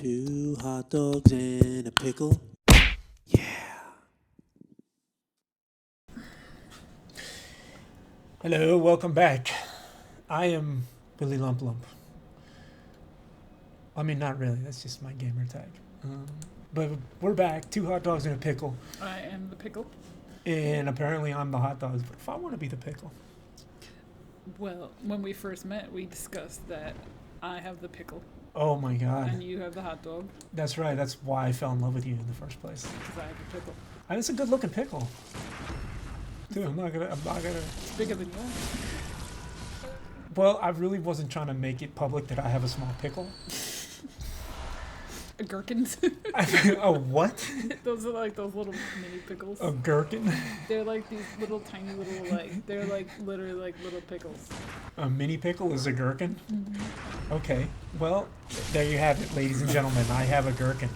Two hot dogs and a pickle. Yeah. Hello, welcome back. I am Willy Lump Lump. I mean, not really. That's just my gamer tag. But we're back. Two hot dogs and a pickle. I am the pickle. And apparently I'm the hot dogs. But if I want to be the pickle. Well, when we first met, we discussed that I have the pickle Oh my god. and you have the hot dog That's right. That's why I fell in love with you in the first place. because I have the pickle. And it's a good looking pickle. Dude, I'm not gonna. It's bigger than yours. Well, I really wasn't trying to make it public that I have a small pickle. Gherkins. Oh, what? Those are like those little mini pickles. A gherkin? They're like these little tiny little they're like literally like little pickles. A mini pickle is a gherkin? Mm-hmm. Okay. Well, there you have it, ladies and gentlemen. I have a gherkin.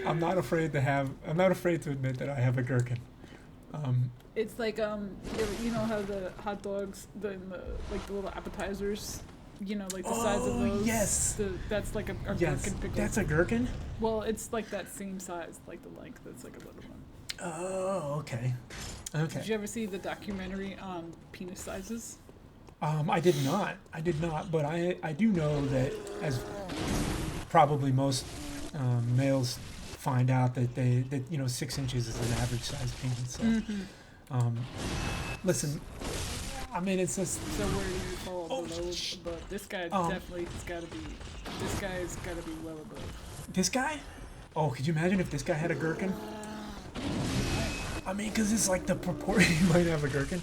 I'm not afraid to admit that I have a gherkin. It's like you know how the hot dogs the little appetizers, like the size of those. Yes. That's like a Yes. gherkin pickle. That's a gherkin? Well, it's like that same size, like the length. It's like a little one. Oh, okay. Okay. Did you ever see the documentary on penis sizes? I did not. But I do know that, as probably most males find out, that 6 inches is an average size penis. So, listen, I mean, it's just. So where do you fall below? But this guy definitely has got to be. This guy's got to be well above. This guy? Oh, could you imagine if this guy had a gherkin? I mean, because it's like the proportion he might have a gherkin.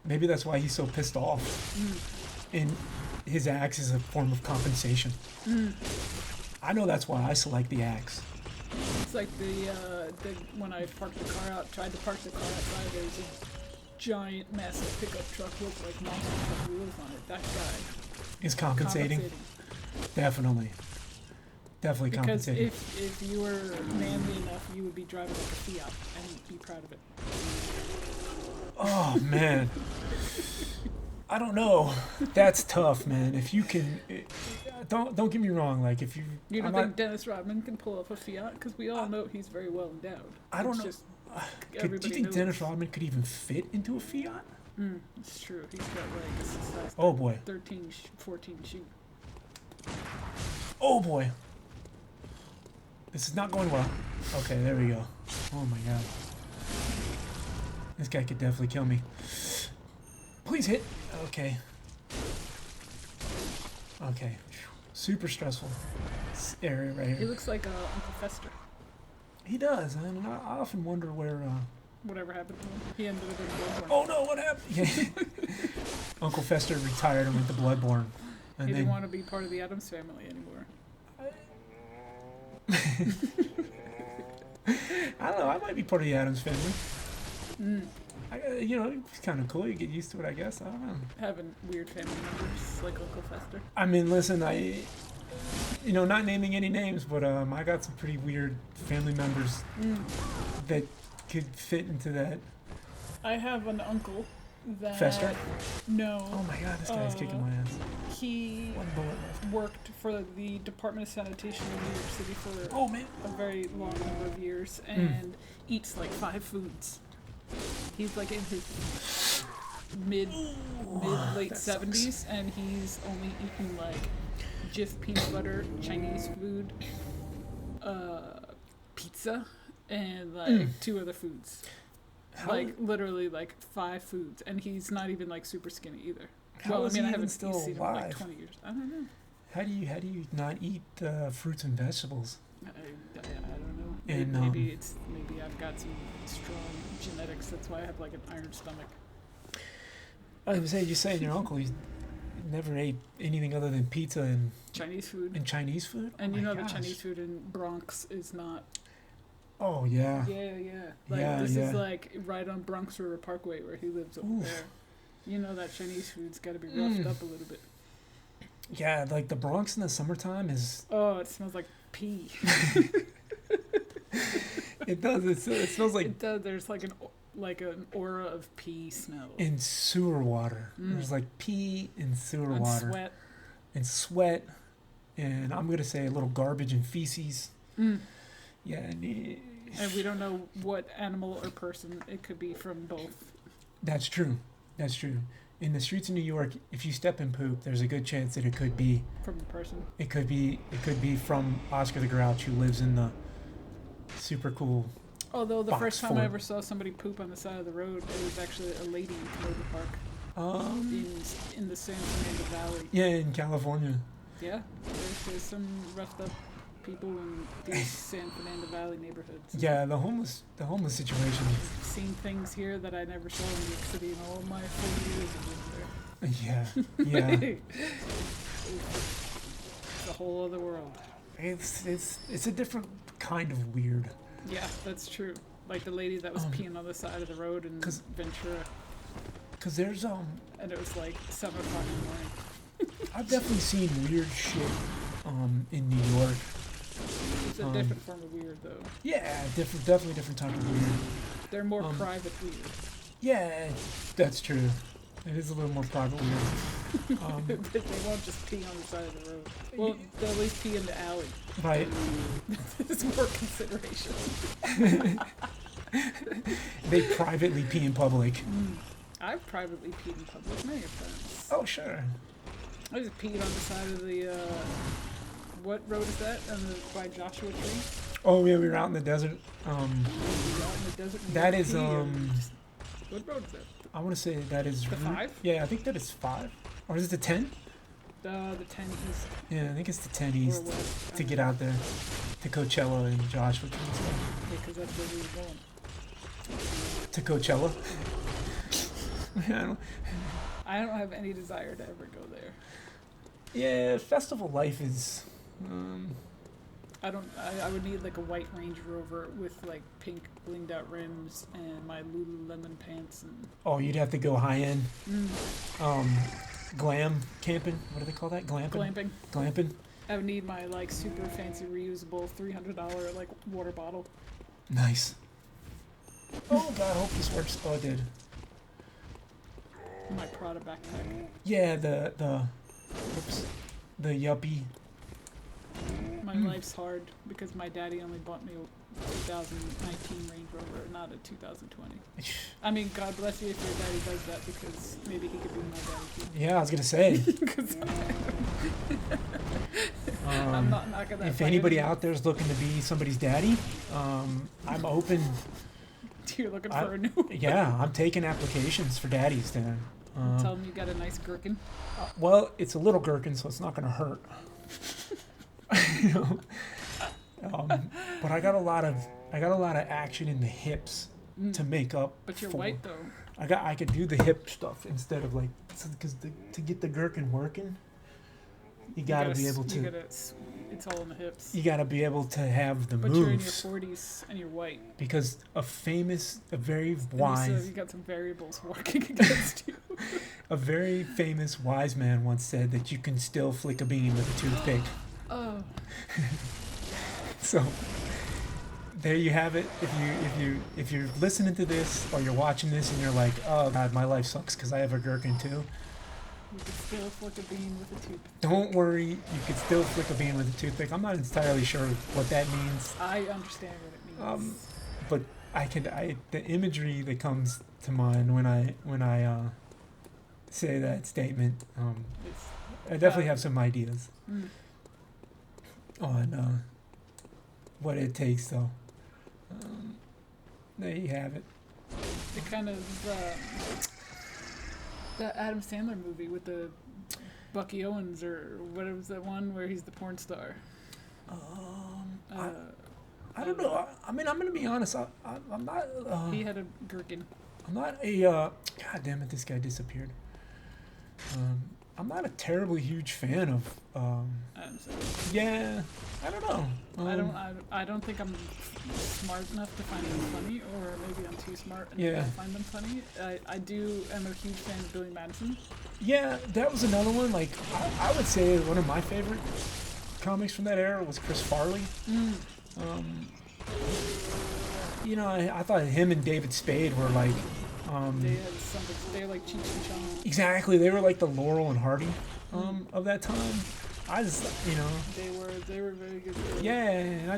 Maybe that's why he's so pissed off. And his axe is a form of compensation. I know that's why I select the axe. It's like the when I parked the car out, tried to park the car outside. There's a giant, massive pickup truck with like monster truck wheels on it. That guy Is compensating. Definitely Because compensating. if you were manly enough, you would be driving like a Fiat and be proud of it. Oh man, I don't know. That's tough, man. If you can, don't get me wrong. Like if you, You don't I'm think not- Dennis Rodman can pull off a Fiat? Because we all know he's very well endowed. I don't It's know. just do you everybody think knows. Dennis Rodman could even fit into a Fiat? It's true. He's got like a size Oh boy. 13, 14 shoe. Oh boy. This is not going well. Okay, there we go. Oh my god. This guy could definitely kill me. Please hit. Okay. Okay. Super stressful. This area right He here. looks like Uncle Fester. He does. And I often wonder where. Whatever happened to him, he ended up in bloodborne. Oh no! What happened? Yeah. Uncle Fester retired and went to Bloodborne. And He then didn't want to be part of the Addams family anymore. I don't know. I might be part of the Addams family. It's kind of cool. You get used to it, I guess. I don't know. Having weird family members like Uncle Fester. I mean, listen, not naming any names, but I got some pretty weird family members that could fit into that. I have an uncle that... Fester? No. Oh my god, this guy's kicking my ass. He One bullet left. worked for the Department of Sanitation in New York City for Oh man. a very long number of years and eats like 5 foods. He's like in his mid-late that 70s and he's only eaten like Jif peanut butter, Chinese food, pizza, and like 2 other foods. Like literally like 5 foods, and he's not even like super skinny either. How is I he haven't even still seen him in like alive? 20 years. I don't know. How do you not eat fruits and vegetables? I don't know. And, Maybe I've got some strong genetics. That's why I have like an iron stomach. I was saying, you saying your uncle he never ate anything other than pizza and Chinese food. Chinese food. And Oh you my know gosh. the Chinese food in Bronx is not. Oh yeah. Yeah. Like Yeah, this yeah. is like right on Bronx River Parkway where he lives over Oof. there. You know that Chinese food's got to be roughed up a little bit. Yeah, like the Bronx in the summertime is. Oh, it smells like pee. It does. It smells like. It does. There's like like an aura of pee smell. In sewer water. There's like pee in sewer And water. sweat. And sweat. And I'm going to say a little garbage and feces. Mm. Yeah. And we don't know what animal or person. It could be from both. That's true. That's true. In the streets of New York, if you step in poop, there's a good chance that it could be From the person. It could be from Oscar the Grouch, who lives in the super cool. Although the Box first time fort. I ever saw somebody poop on the side of the road, it was actually a lady in Canoga Park in the San Fernando Valley. Yeah, in California. Yeah, there's some roughed up people in these San Fernando Valley neighborhoods. Yeah, the homeless situation. I've seen things here that I never saw in New York City in all my 40 years of living there. Yeah, yeah. It's a whole other world. It's a different kind of weird. Yeah, that's true. Like the lady that was peeing on the side of the road in Ventura. Cause there's And it was like 7 o'clock in the morning. I've definitely seen weird shit in New York. It's a different form of weird, though. Yeah, definitely different type of weird. They're more private weird. Yeah, that's true. It is a little more private weird. They won't just pee on the side of the road. Well, they'll at least pee in the alley. Right. It's more consideration. They privately pee in public. I've privately peed in public many times. Oh, sure. I just peed on the side of the, what road is that? By Joshua Tree? Oh, yeah, we were out in the desert. Out in the desert. and you That pee is, and just- what road is that? I want to say that is... The 5? Yeah, I think that is 5. Or is it the 10? The 10 east Yeah, I think it's the 10 or east west. to get out there. To Coachella and Joshua Tree and stuff. Because that's where we were going. To Coachella. Yeah, I don't have any desire to ever go there. yeah, festival life is... I would need like a white Range Rover with like pink blinged out rims and my Lululemon pants and... Oh, you'd have to go high-end. Glam camping. What do they call that? Glamping? Glamping. I would need my like super fancy reusable $300 like water bottle. Nice. Oh god, I hope this works. Oh, it did. My Prada backpack. Yeah, the yuppie. My life's hard because my daddy only bought me a 2019 Range Rover, not a 2020. I mean, God bless you if your daddy does that because maybe he could be my daddy too. Yeah, I was gonna say. 'Cause I'm not knocking that. If by anybody any out there is looking to be somebody's daddy, I'm open. means. You're looking for a new one. Yeah, I'm taking applications for daddies then. Tell them you got a nice gherkin. Well, it's a little gherkin, so it's not gonna hurt. You know? But I got a lot of action in the hips to make up. But you're for, white though. I could do the hip stuff instead of like because to get the gherkin working, you gotta be able to. It's all in the hips. You gotta be able to have the But moves. you're in your 40s and you're white. Because a very So wise, you got some variables working against you. a very famous wise man once said that you can still flick a bean with a toothpick. Oh. So there you have it. If you're listening to this or you're watching this and you're like, oh god, my life sucks because I have a gherkin too. You could still flick a bean with a toothpick. Don't worry, you could still flick a bean with a toothpick. I'm not entirely sure what that means, I understand what it means. but the imagery that comes to mind when I say that statement, It's, I definitely have some ideas mm. on what it takes, though. There you have it. It kind of that Adam Sandler movie with the Bucky Owens or what was that one where he's the porn star? I don't know. I mean, I'm gonna be honest. I'm not. He had a gherkin. I'm not a. God damn it! This guy disappeared. I'm not a terribly huge fan of. Adam Sandler. Yeah, I don't know. I don't think I'm smart enough to find them funny, or maybe I'm too smart and Yeah. to find them funny. I am a huge fan of Billy Madison. Yeah, that was another one. Like, I would say one of my favorite comics from that era was Chris Farley. You know, I thought him and David Spade were like, They had something. They were like Cheech and Chong. exactly. They were like the Laurel and Hardy, of that time. I just, you know, They were very good. yeah.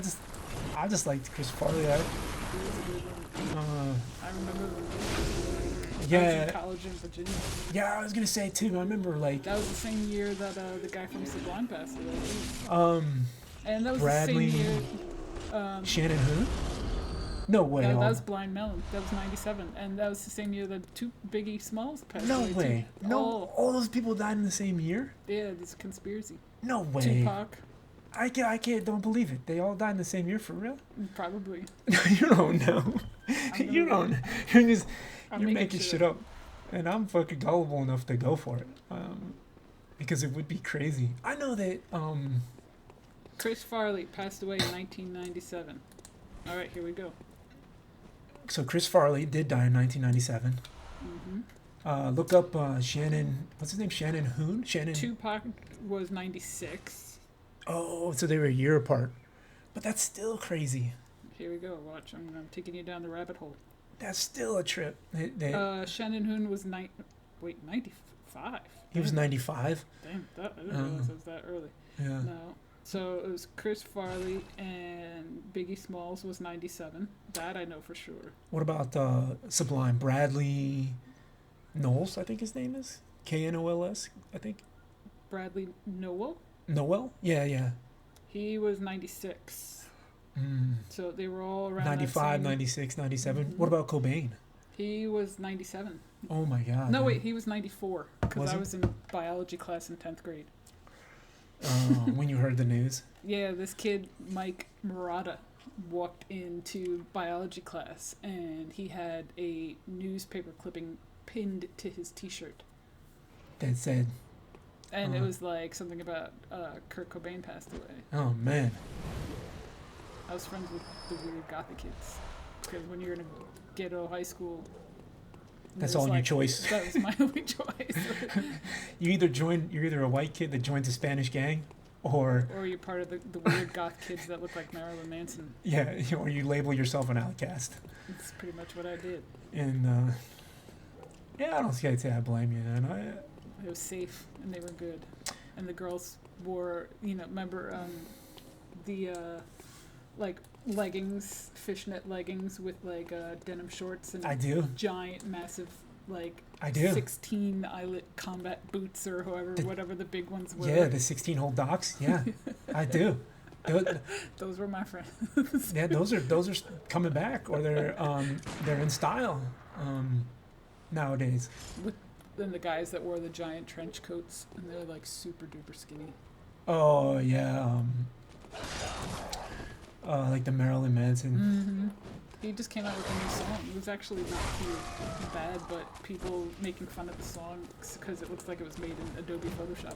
I just liked Chris Farley. He was a good one. I remember when I was in Yeah, college in Virginia. yeah. I was gonna say too. I remember like, That was the same year that the guy from Sublime passed away. And that was Bradley the same year. Shannon who? No way. That was Blind Melon. That was '97, and that was the same year that two Biggie Smalls passed No away. way. Too. No, Oh, all those people died in the same year. yeah, this conspiracy. No way. Tupac, I can't. Don't believe it. They all died in the same year for real. probably. You don't know. You don't. You're just. I'm You're making shit up. up, and I'm fucking gullible enough to go for it. Because it would be crazy. I know that. Chris Farley passed away in 1997. All right, here we go. So Chris Farley did die in 1997. Look up Shannon. What's his name? Shannon Hoon. Shannon. Tupac was 96. Oh, so they were a year apart. But that's still crazy. Here we go. Watch, I'm taking you down the rabbit hole. That's still a trip. Shannon Hoon was 95. He was 95. Damn, I didn't realize it was that early. Yeah. No. So it was Chris Farley and Biggie Smalls was 97. That I know for sure. What about Sublime? Bradley Knowles, I think his name is. Knols, I think. Bradley Nowell, Noel? Yeah. he was 96. So they were all around 95, that same... 96, 97. What about Cobain? He was 97. Oh my God. No, man. wait, he was 94 because Was I he? was in biology class in 10th grade. When you heard the news. Yeah, this kid, Mike Murata, walked into biology class and he had a newspaper clipping pinned to his t-shirt. That said, And it was like something about Kurt Cobain passed away. oh man. I was friends with the weird gothic kids. Because when you're in a ghetto high school... That's there's all your choice. That was my only choice. You're either a white kid that joins a Spanish gang, or Or you're part of the weird goth kids that look like Marilyn Manson. yeah, or you label yourself an outcast. That's pretty much what I did. And yeah, I don't see I'd say I blame you. And It was safe, and they were good. And the girls wore, remember the like leggings, fishnet leggings with like denim shorts and I do. giant, massive, like I do. 16 eyelet combat boots or whatever the big ones were. Yeah, the 16-hole docks. Yeah, I do. Those were my friends. Yeah, those are coming back, or they're in style nowadays. Then the guys that wore the giant trench coats and they're like super duper skinny. Oh yeah, like the Marilyn Manson. Mm-hmm. He just came out with a new song. It was actually not too bad, but people making fun of the song because it looks like it was made in Adobe Photoshop.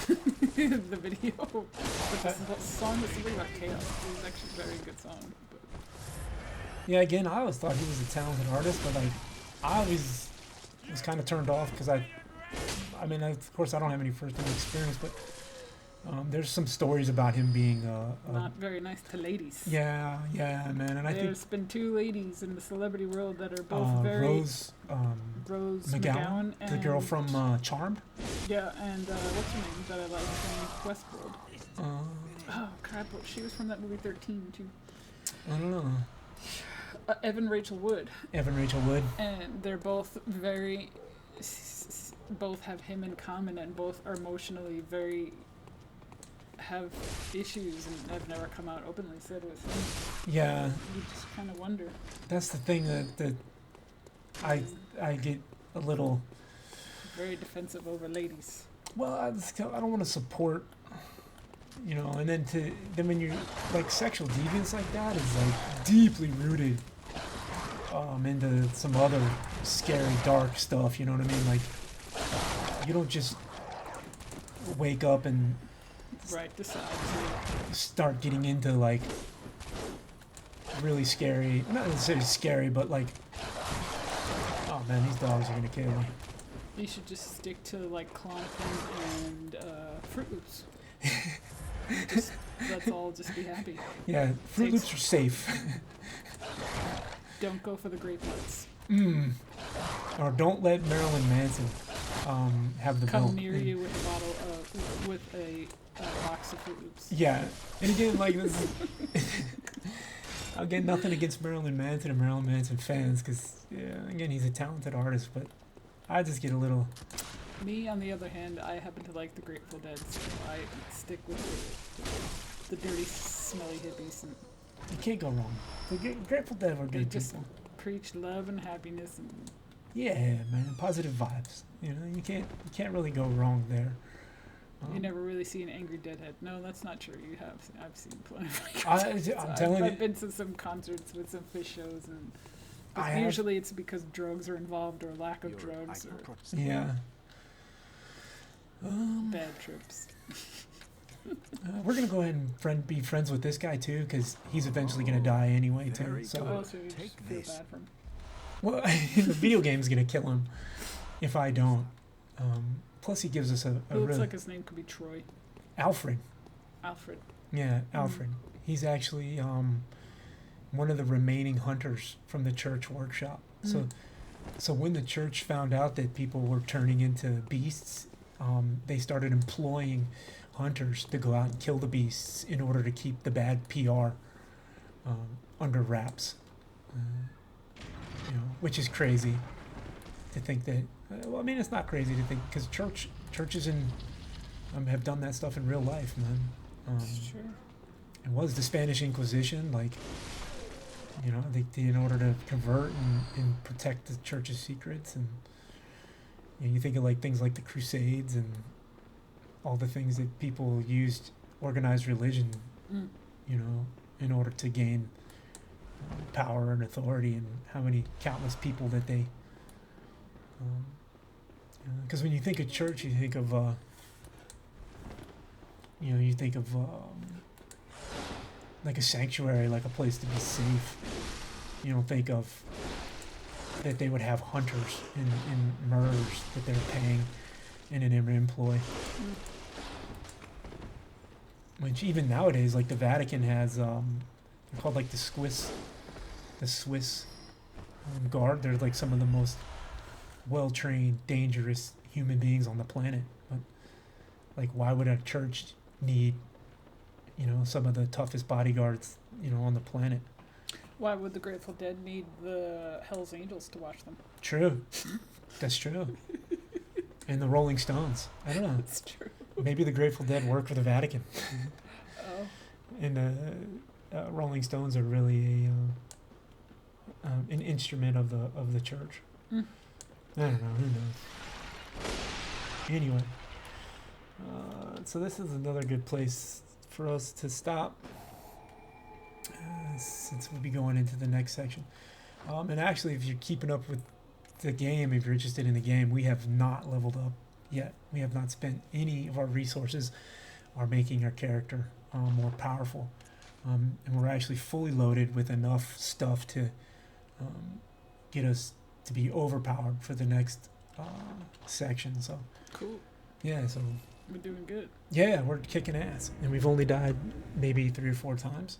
The video. But the song was something about chaos. It was actually a very good song. But. Yeah, again, I always thought he was a talented artist, but like, I always was kind of turned off because I mean, of course, I don't have any first-hand experience, but there's some stories about him being not very nice to ladies. Yeah, man, and I think there's been two ladies in the celebrity world that are both very Rose McGowan and the girl from Charmed. Yeah, and what's her name that I like from Westworld? Oh crap! She was from that movie 13 too. I don't know. Evan Rachel Wood. And they're both both have him in common, and both are emotionally have issues and have never come out openly said with him. Yeah. You just kind of wonder. That's the thing that I get a little very defensive over ladies. Well, I don't want to support, and then when you're like sexual deviance like that is like deeply rooted into some other scary dark stuff, you know what I mean? Like you don't just wake up and decide to start getting into like really scary, not necessarily scary, but like, oh man, these dogs are gonna kill me. You should just stick to like Klonopin and Fruit Loops. Let's all just be happy. Yeah, Fruit Loops are safe. Don't go for the grape nuts. Or don't let Marilyn Manson have the Come milk. near you with a bottle of, with a box of Fruit Loops. Yeah, and again, like this. Again, nothing against Marilyn Manson and Marilyn Manson fans, because again, he's a talented artist, but I just get a little. Me, on the other hand, I happen to like the Grateful Dead, so I stick with the dirty, smelly hippies. And You can't go wrong. The Grateful Dead were they good just people. preach love and happiness. And Yeah, man, positive vibes. You know, you can't really go wrong there. you never really see an angry deadhead. No, that's not true. You have. I've seen plenty of I'm telling you. I've been to some concerts with some fish shows, and I usually it's because drugs are involved or lack of drugs or Yeah. bad trips. We're gonna go ahead and be friends with this guy too, because he's eventually gonna die anyway too. Very So, Oh, so you just feel this. bad for him. well, the video game's gonna kill him if I don't. Plus, he gives us a It looks really like his name could be Troy. Alfred. Alfred. Yeah, Alfred. He's actually one of the remaining hunters from the church workshop. So when the church found out that people were turning into beasts, they started employing hunters to go out and kill the beasts in order to keep the bad PR under wraps. Which is crazy to think that. Well, I mean, it's not crazy to think, because churches have done that stuff in real life, man. Sure. It was the Spanish Inquisition, like, in order to convert and protect the church's secrets, and you think of like things like the Crusades and all the things that people used organized religion, in order to gain power and authority, and how many countless people that they. Because when you think of church, you think of like a sanctuary, like a place to be safe. You don't think of that they would have hunters and murderers that they're paying in an employ. Which even nowadays, like the Vatican has, they're called like the Swiss Guard. They're like some of the most well-trained, dangerous human beings on the planet. But like, why would a church need, some of the toughest bodyguards, on the planet? Why would the Grateful Dead need the Hell's Angels to watch them? True. That's true. And the Rolling Stones. I don't know. That's true. Maybe the Grateful Dead work for the Vatican. Oh. And Rolling Stones are really an instrument of the church. I don't know. Who knows? Anyway, so this is another good place for us to stop, since we'll be going into the next section. And actually, if you're keeping up with the game, if you're interested in the game, we have not leveled up yet. We have not spent any of our resources on making our character more powerful. And we're actually fully loaded with enough stuff to get us to be overpowered for the next section. So Cool. yeah, so We're doing good. yeah, we're kicking ass, and we've only died maybe 3 or 4 times,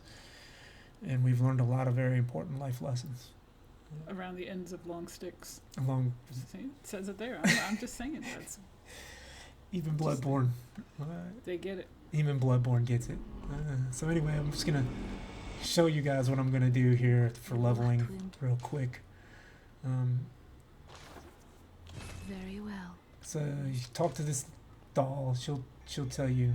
and we've learned a lot of very important life lessons. Around the ends of long sticks. Along, See, it says it there. I'm just saying. That's even Bloodborne, they get it. even Bloodborne gets it. So anyway, I'm just gonna show you guys what I'm gonna do here for leveling real quick. Very well. So you talk to this doll. She'll tell you.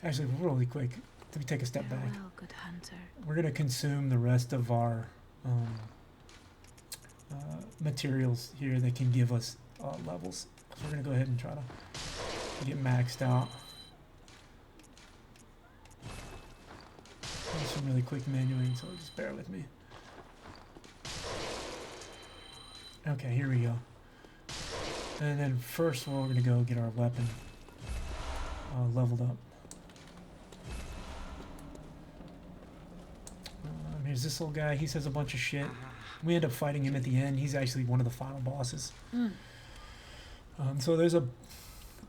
Actually, really quick. Let me take a step back. Farewell, good hunter. We're gonna consume the rest of our materials here that can give us levels. So we're gonna go ahead and try to get maxed out. Do some really quick menuing, so just bear with me. Okay, here we go. And then first we're gonna go get our weapon leveled up. Here's this little guy. He says a bunch of shit. We end up fighting him at the end. He's actually one of the final bosses. So there's a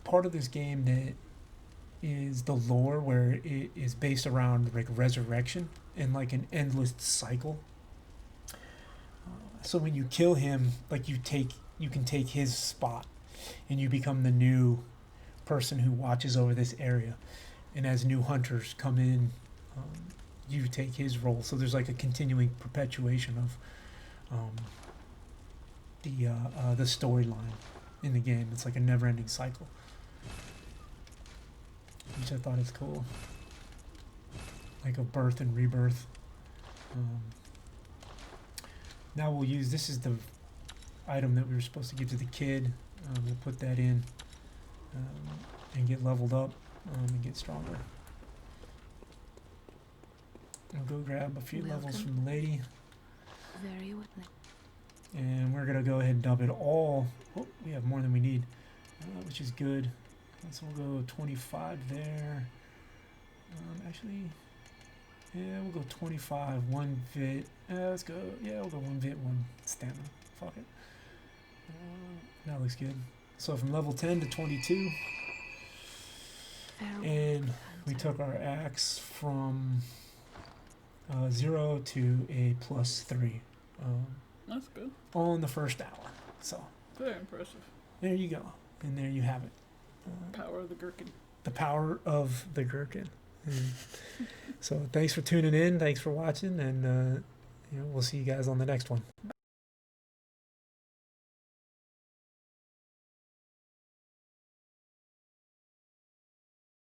part of this game that is the lore where it is based around like resurrection and like an endless cycle So when you kill him, like you can take his spot, and you become the new person who watches over this area. And as new hunters come in, you take his role. So there's like a continuing perpetuation of the storyline in the game. It's like a never-ending cycle, which I thought is cool. Like a birth and rebirth. Now we'll use, this is the item that we were supposed to give to the kid. We'll put that in and get leveled up and get stronger. I'll go grab a few levels from the lady. Very well. And we're going to go ahead and dump it all. Oh, we have more than we need, which is good. So we'll go 25 there. Actually, yeah, we'll go 25, 1 vit. Let's go, yeah, we'll go 1 vit, 1 stamina. Fuck it. That looks good. So from level 10 to 22. And we took our axe from 0 to a +3. That's good. All in the first hour. So Very impressive. there you go. And there you have it. Power of the gherkin. The power of the gherkin. So thanks for tuning in. Thanks for watching. And we'll see you guys on the next one.